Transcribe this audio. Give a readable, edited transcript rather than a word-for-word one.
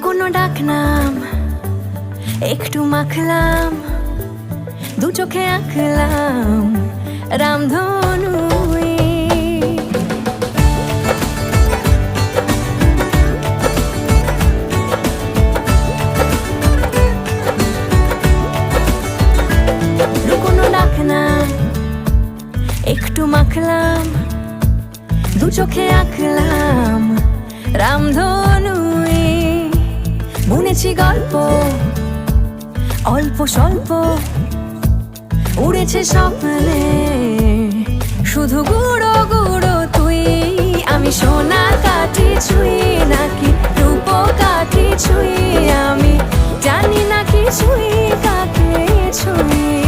লুকোনো ডাকনাম একটু মাখলাম, দু চোখে আঁকলাম রামধনু। লুকোনো ডাকনাম একটু মাখলাম, দু চোখে আঁকলাম রামধনু। বুনেছি গল্প অল্প স্বল্প, উড়েছে স্বপ্নে শুধু গুঁড়ো গুঁড়ো তুই। আমি সোনা কাঠি ছুঁই নাকি রূপ কাঠি ছুঁই, আমি জানি না কিছুই কাকে ছুঁই।